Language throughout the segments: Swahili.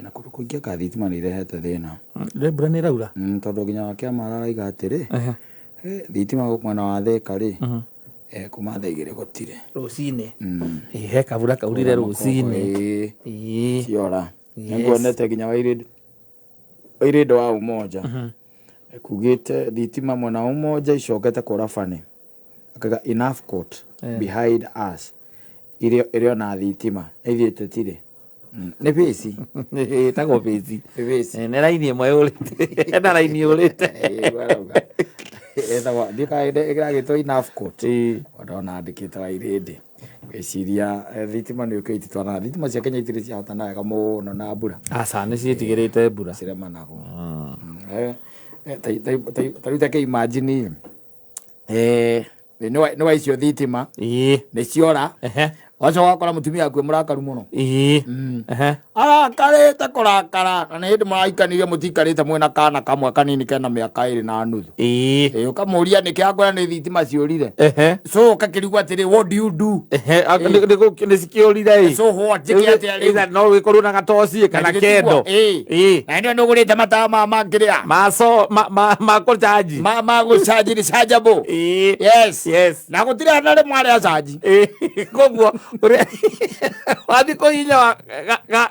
na kurukuingia ka thitima ni rehete thina mbura ni raura tondu nginya wa kiama araiga atiri thitima mwena wa Thika ri kuma thaa 2 gutire rucini he kabura kaurire rucini ciora nguonete nginya wairindo wa Umoja kugite thitima mwena Umoja icokete kurabani akaga enough court behind us irio na thitima ithiete tire ni pesi tago pesi ne raini imwe urite na raini urite etha ndika gitwa enough court wadona ndikite wairindi weciria thitima ni ukiti twana thitima cia Kenya itiri cia hotana wega muno na mbura aca ni cietigirite mbura ciremanago taruta ke imagine ni wa icio thitima ni ciora wacho wakora mutumia akwe murakaru muno arakarite kurakara na hindi maraikanirie mutikarite mwena kana kamwe kanini kena miaka 2 na nuthu ukamuria niki akora ni thitima ciurire so kakirigwa atiri what do you do ni cikiurire so what jiki ati no wikorwo na gatoci kana kendo na ndio ndugurite matawa makiria maso ma charge ma go charge ni chargeable yes na gutire na ri mwari a charge koguo wathi kuhinya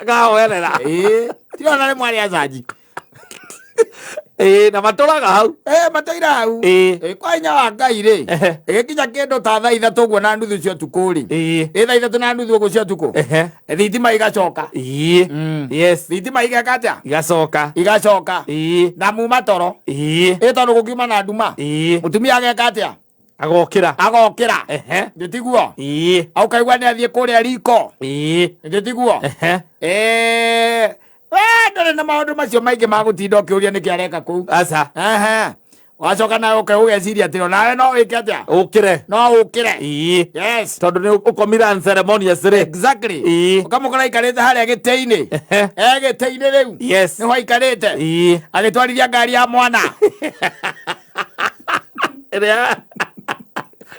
ga werera tio na ri mwari a charge na maturaga hau matoira hau kwa inya wa Ngai ri ikinya kendo ta thaa 3 guo na nduthu cio tukuri thaa 3 na nduthu guo cio tuku thitima igacoka yes thitima igakatia igacoka na muma toro tondu gukiuma na nduma mutumia agekatia agokira nditiguo au kaigwa ni athie kuria riko nditiguo ndore na maundu macio maingi magutinda ukiuria niki areka kuu aca wacoka nawe ugeciria atiro nawe no wike atia ukire yes tondu ni ukomira ceremonious ri exactly ukamukora ikarite haria gitei-ini gitei-ini riu yes ni waikarite agitwarithia ngari ya mwana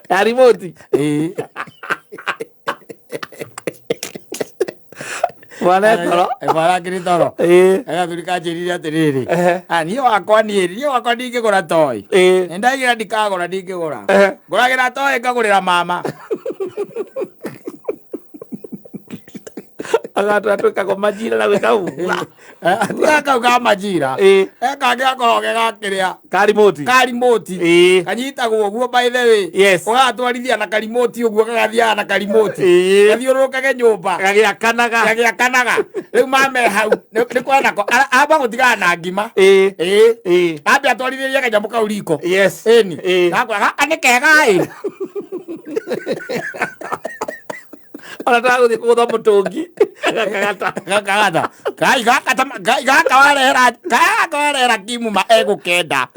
ya remote Wana toro ega thurika njirire atiriri niyo wakwa ndingigura toi ndagira ndikagura ndingigura nguragira toi ngagurira mama agatuika ko majira na weka uga akauga majira kangi akoroge gakiria karimoti kanyitagwo guo by the way ugatwarithia na karimoti uguo kagathia na karimoti gathiurukage nyumba gagiakanaga riu mame hau ni kwana ko aba gutigana na ngima ambe atwarithirie kanyamu kau riko gakwa anikegai Ona guthi kugutha mutungi gakagata gaka warehera kimu ma egukenda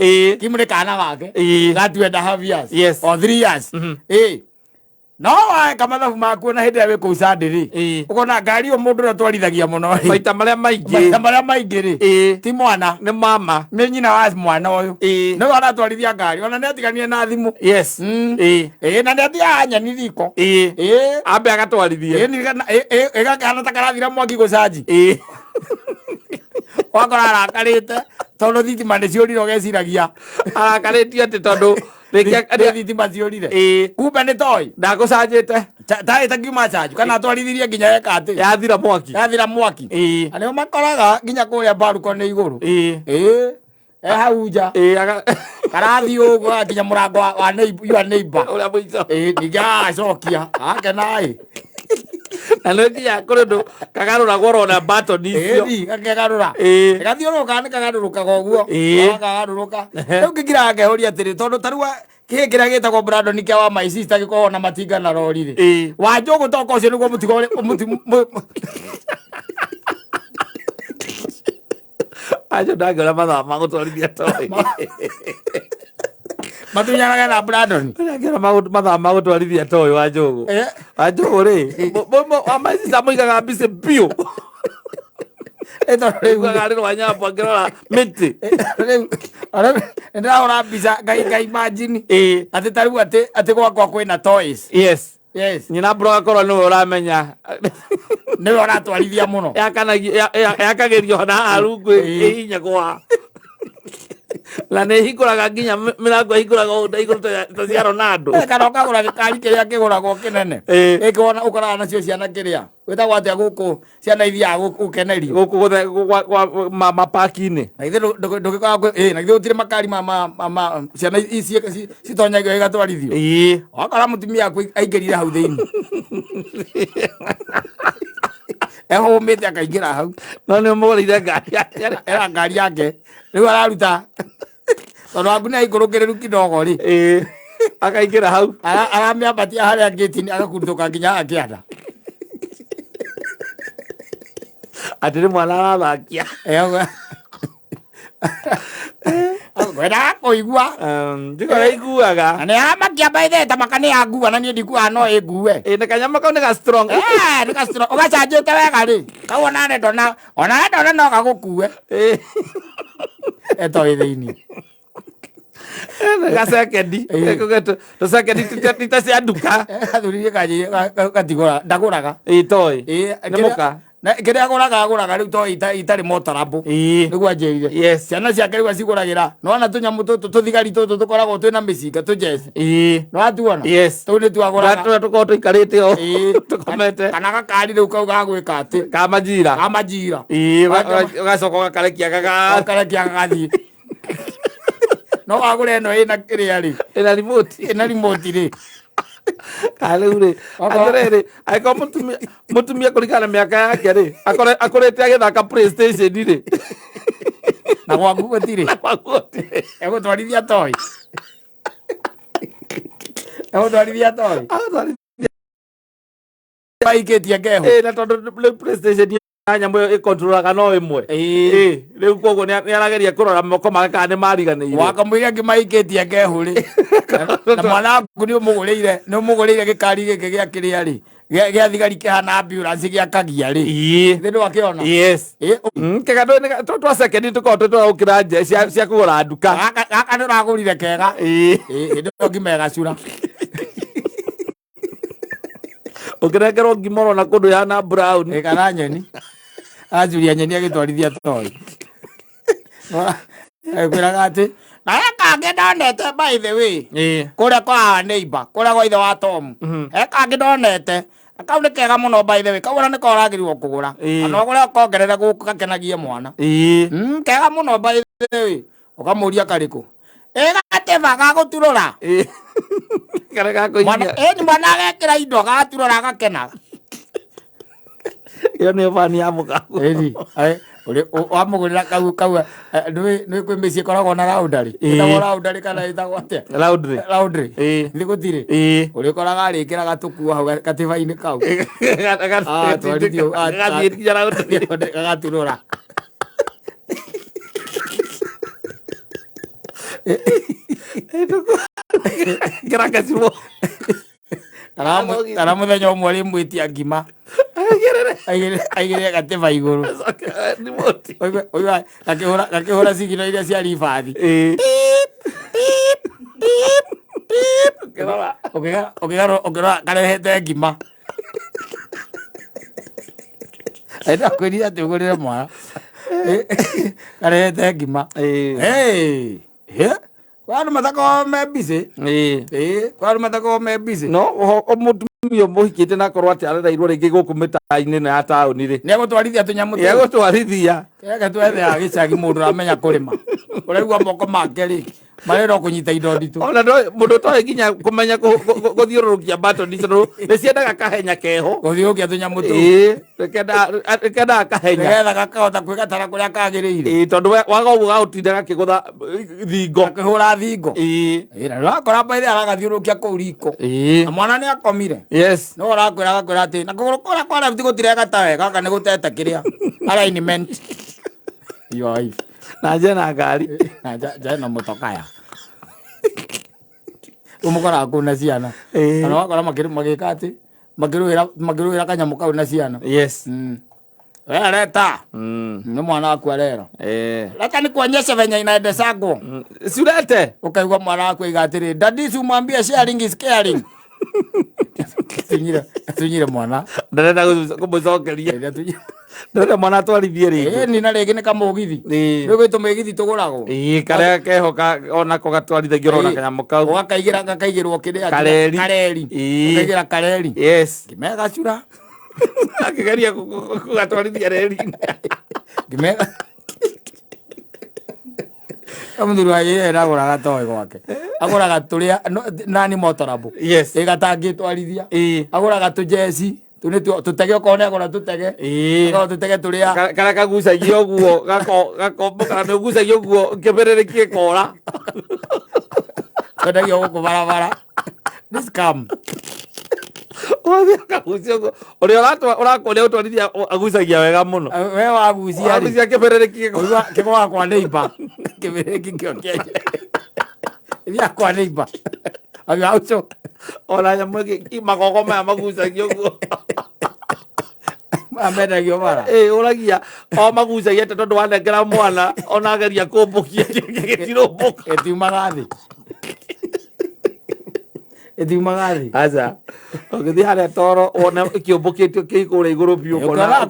kimu ni kana wake gatuenda havias or 3 years no wae kamathabu maku na hindi ya wiku ucandiri ukona ngari o mundu ratwarithagia muno maita maria maingi ri ti mwana ni mama ni nyina wa mwana uyu no aratwarithia ngari ona ni atiganie na thimu na ni atia nyani riko ambe agatwarithie igakana ta karathira mwaki gucanji wakora arakarite tondu thitima ni ciurire ugeciragia arakarĩtio atĩ tondũ thitima ciurire kumbe ni toi ndagucanjĩte taĩ ta kiuma canju kana twarithirie nginya eka atĩ yathira mwaki anĩo makoraga nginya kũrĩa balcony igũrũ hau nja karathi ũguo gakinya mũrango wa neighbor ũrĩa mũico ningĩ agacokia akenaĩ na no nginya kũrĩ ũndũ kagarũragwo rona batoni icio gakegarũra gathiũrũrũkaga nĩ kagarũrũkaga ũguo kagarũrũka rĩu ngĩkira ngehũria atĩrĩ tondũ tarua kĩhĩ kĩrĩa gĩtagwo Brandon kĩa wa my sister gĩkoragwo na matinga na rori rĩ Wanjũgũ toka ũcio nĩguo mũtigo acio ndangĩona mathaa ma gũtwarithia toi matunyanaga na Brandon ndangĩona mathaa ma gũtwarithia toi Wanjũgũ rĩ wa my sister mũigaga mbici biũ garĩ rwa nyambo angĩrora mĩtĩ ndĩrahũra mbica ngaimagine atĩ tarĩu atĩ gwakwa kwĩna toys nyina mbũro gakorwo nĩwe ũramenya ne ora twarithia muno yakagerio na arungu ihinya kwa la ne hikuraga nginya mirango hikuraga iguru ta cia Ronaldo kana ukagura gikari kiria kiguragwo kinene ikona ukora nacio ciana kiria wita gwate guku ciana ithia gukenerio guku mapaki-ini na ithe ndugikora na ithe utire makari ciana ici citonyagio igatwarithio wakora mutumia aku aingirire hau thiini umite akaingira hau no ni mugurire ngari yake riu araruta tondu aku ni aikurukiriru kidogo ri akaingira hau aramiambatia haria ngitini agakuruthuka nginya akianda atiri mwana arathakia gwenda kuigua ndikora iguaga na amakia baithe ta makani ya ngua na ni ndikua no ingue na kanyama kau ni ga strong ni ga strong ugachanjite wega ri kau ona ndona no gagukue eto thiini gasekendi to sekendi titacia nduka athuririe kanyi gatigura ndaguraga toi ni muka na kiria aguraga riu to itari motorabu niguo anjirire ciana ciake riu aciguragira nona tunyamu tutu tuthigari tutu tukoragwo twina micinga tujeci no atuona tu ni tuaguraga tukorwo tuikarite o tukomete kana gakari riu kau gagwika ati kamajira ugacoka gakarekia gagathii no agure no ina kiria ri ina remote ri kale ure aterere aiko mutumia kulikana miaka yake ri akorete agithaka PlayStation ri na gwaku gutire ego twarithia toy baiketia keho na tondu PlayStation nyamu ikontrolaga no imwe riu koguo ni arageria kurora moko make kana ni mariganire wakamwira ngimaiketie keho ri na mwana aku ni umugurire gikari giki gia kiria ri gia thigari kihana ambulance gia kagia ri ndu akiona kega twa second tukorwo turakira nje cia kugura nduka gaka nduragurire kega ndu ngimega cura ukirengerwo ngimoro na kundu yana brown kana nyeni ajuria nyeni agitwarithia toy kwiraga ati na kangi ndonete by the way kuria kwa neighbor kuria kwa ithe wa Tom kangi ndonete akau ni kega muno by the way kau ni koragirwo kugura kana kuria kongerera guku gakenagie mwana kega muno by the way ukamuria kariku gateva gaguturura kana gakuinya ni mwana agekira indo gaturura gakenaga yo ni fani ya mukaku wamugurira kau nä kwä mä ciä koragwo na raundari itagwo raundari kana itagwo atä raundri thä gå tirä å rä koraga arä kä ra gatå kua hau gatä-inä kau gagaturå ra kana må thenya å mwe rä mwä tia ngima aigä gatä igå rå gakä hå ra cigino iria cia ribathi å kä rora karehete ngima enda kwä rire atä å gå rä re mwana karehete ngima kwandu mathako me busy kwandu mathako me busy no mutumia muhikite na korwo ati arereirwo ringi guku mitai-ini na ya tauni ri ni agutwarithia tunyamu ni agutwarithia kega twethe ya gicagi mundu ramenya kurima uraigua moko make ri marero kunyita indo nditu ona mundu toy nginya kumenya guthiururukia batoni tondu ni ciendaga kahenya keho guthiurukia tunyamu tu rekenda kahenya getha gakahota kwigatara kuria kagirire tondu waga uguo gautinda gakiguza thingo gakihura thingo na rakora baithe aragathiururukia kuu riko na mwana ni akomire no arakwira ati na kuguru kora kwara gutire gatawe gaka ni gutete kiria alignment yo na jena ngari na jena motokaya umukora kuna ciana kana wakora magika ati magiruira kanyamu kau na ciana leta ni mwana waku arero leta ni kuonyesha venye inaendeshagwo siulete ukaigua mwana waku iga atiri daddy umwambie sharing is caring tunyire mwana ndarenda kumucokeria ndarenda mwana atwarithie ringi ni na ringi ni kamugithi ni gwitu migithi tuguragwo karia keho onako gatwarithagio rona kanyamu kau gakaigirwo kiria kareri gakaigira kareri yes ngimega cura akigeria kugatwarithia reri ngimega Amuthuri wa yeye aguraga toy gwake aguraga turia nani motorabu yes gatangitwarithia aguraga tujeci tutege okone agura tutege tutege turia kara kagucagia guo gakomboka na gucagia guo kebererekie kora kadagio guko barabara this come uria urakoria utwarithia agucagia wega muno we wagucia kebererekie kigwa kwa neighbor kebereki kio kenye ya kwa neighbor agaucho ona nyamwe magogo maya magucagia guo amendagio bara uragia o magucagia tondu wanengera mwana ona ageria kumbukia gitirumbuka etiumaga thi aca ũgĩthiĩ harĩa toro wone kĩũmbũkĩtio kĩ igũrũ igũrũ biũ kona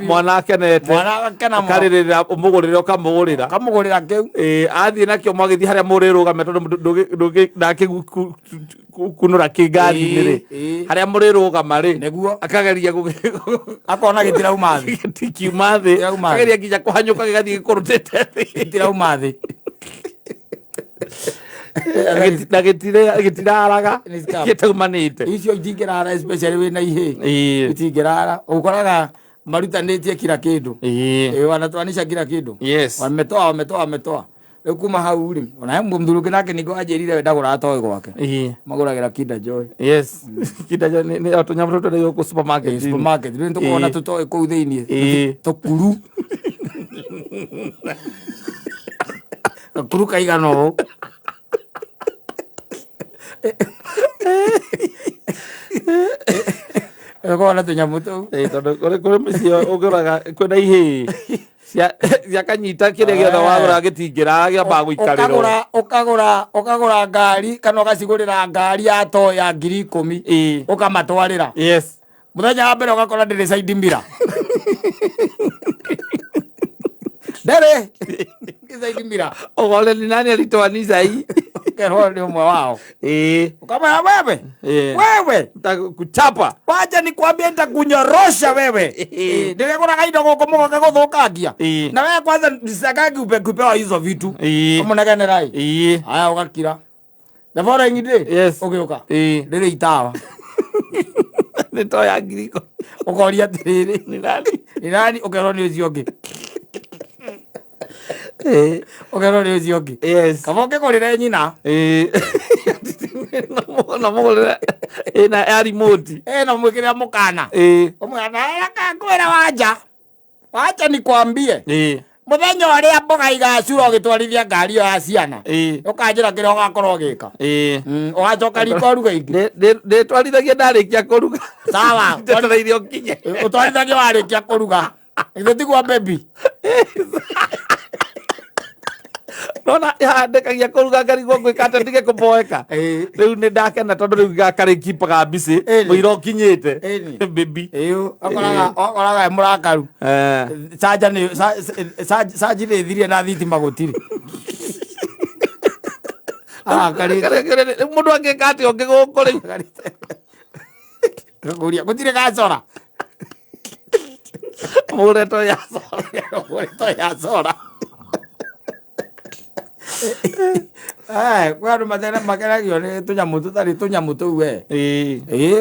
mwana akenete akarĩrĩra ũmũgũrĩre ũkamũgũrĩra kĩu athiĩ nakĩo mwagĩthiĩ harĩa mũrĩrũgame tondũ ndakĩkunũra kĩngathi-inĩ rĩ harĩa mũrĩrũgama rĩ nĩguo akageria akona gĩtirauma thĩ gĩtikiuma thĩ akageria nginya kũhanyũka gĩgathiĩ gĩkũrũtĩte thĩ gĩtirauma thĩ na gĩtiraraga gĩtaumanĩte icio itingĩrara especially wĩna ihĩ itingĩrara ũkoraga marutanĩtie kila kĩndũ wanatwanisha kila kĩndũ wametoa rĩu kuma hau rĩ ona mũthuri ũngĩ nake nĩguo anjĩrire we ndagũraga toy gwake magũragĩra Kinder Joy yes Kinder Joy nĩ tũnyamũ tũtũ tũrĩ gũkũ supermarket rĩu nĩtũkoragwo tũtoĩ kũu thĩiniĩ tũkuru gakuru kaigana ũũ Kona tunyamu tu tondu kuri micio uguraga kwina ihĩ ciakanyita kĩrĩa gĩothe wagũra gĩtingĩraga gĩambaga gũikarĩrwo ũkagũra ngari kana ũgacigũrĩra ngari ya toy ya 10,000 ũkamatwarĩra yes mũthenya wa mbere ũgakora ndĩrĩ side mirror ndere side mirror ũgore ni nani alitoanisha hii kero ni umwe wao kama wewe nitakuchapa wacha nikwambie nitakunyorosha wewe nilikuwa kaida goko mogo gagothukangia na wewe kwanza nisakagi kupewa hizo vitu umonagane rai haya ukakira the following day ugiuka ndire itawa ni to ya ngiriko ukoria tiriri ni nani ukero ni ucio ngi ukero ni ucio ngi kama ngĩgũrĩre nyina na mũgũrĩre ĩna ya remote na mwĩkĩrĩra mũkana ũmwana akakwĩra wacha nikwambie mũthenya ũrĩa mboga igacura ũgĩtwarithia ngari ĩyo ya ciana ũkanjĩra kĩrĩa ũgakorwo ũgĩka ũgacoka riko ruga ingĩ ndĩtwarithagia ndarĩkia kũruga sawa twetereire ũkinye ũtwarithagia warĩkia kũruga ithe tigwa baby nona ndekagia kũruga ngarigwo ngwĩka atĩ ndige kũmboeka rĩu nĩ ndakena tondũ rĩu gakarĩkipaga mbici mũira ũkinyĩte baby okoraga mũrakaru caji nĩ thirie na thitima gũtirĩ mũndũ angĩka atĩ ũngĩ gũkũ rĩu gũkũria gũtirĩ gacora mũreto ya cora kwa andũ makenagio nĩ tũnyamũ tũtarĩ tũnyamũ tũu we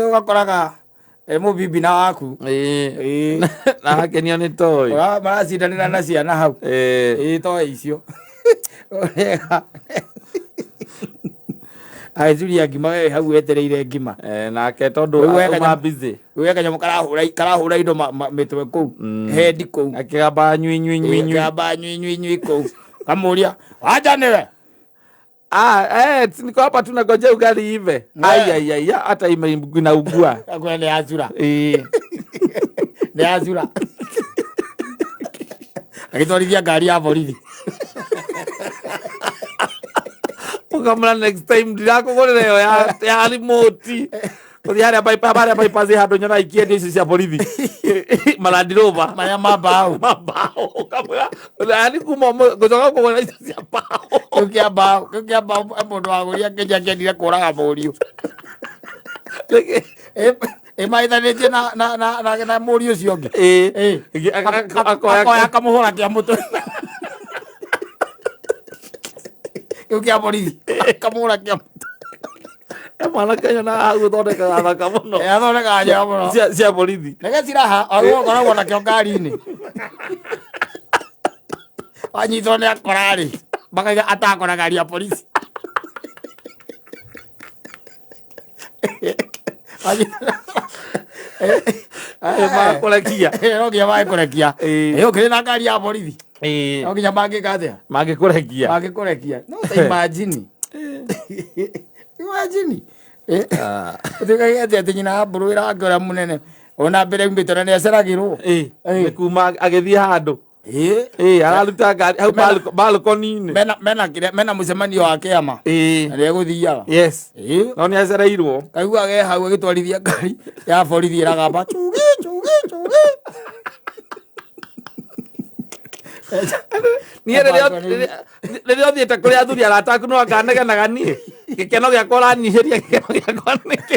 ũgakoraga mũbibi na waku na hakenio nĩ toy maracindanĩra na ciana hau toy icio agĩcuria ngima we hau wetereire ngima nake tondũ uma busy we kanyamũ karahũra indo mĩtwe kũu hendi kũu akĩgamba nyui kũu kamũria wacha niwe niko hapa tunangojea ugali ive ayayaya hata inaugua ni azura ni azura agĩtwarithia ngari ya borithi ukamwona next time ndirakũgũrĩra ĩyo ya remote Uthi haria bypass handu nyona ikiendia ici cia borithi marandirova maya mambao kamwe ani kuma gocoka kuona ici cia mbao kia mbao mundu wa guria Kenya kendire kuraga muriu maithanitie na muriu ucio ngi akoya kamuhura kia mutu kia borithi kamuhura kia mutu mwana Kenya na guthondeka thaka muno athondeka njega muno cia borithi nege ciraha akoragwo nakio ngari-inĩ wanyitwo nĩ akorarĩ makaiga atakora ngari ya polisi makũrekia no nginya magĩkũrekia ũkĩrĩ na ngari ya borithi no nginya mangĩka atĩa mangĩkũrekia no ta imagine utikage ati nyina mburu irangora munene ona mbere mbito na neceragirwo kuma agithii handu araruta ngari hau balcony-inĩ mena mucemanio wa kiama na neguthiaga no nĩ acereirwo kaigua ge hau agĩtwarithia ngari ya borithi ĩragamba chugi niĩ rĩrĩa ũthiĩte kũrĩa athuri arata aku no akanegenaga niĩ gĩkeno gĩakwa ũranyihĩria gĩkeno gĩakwa nĩkĩ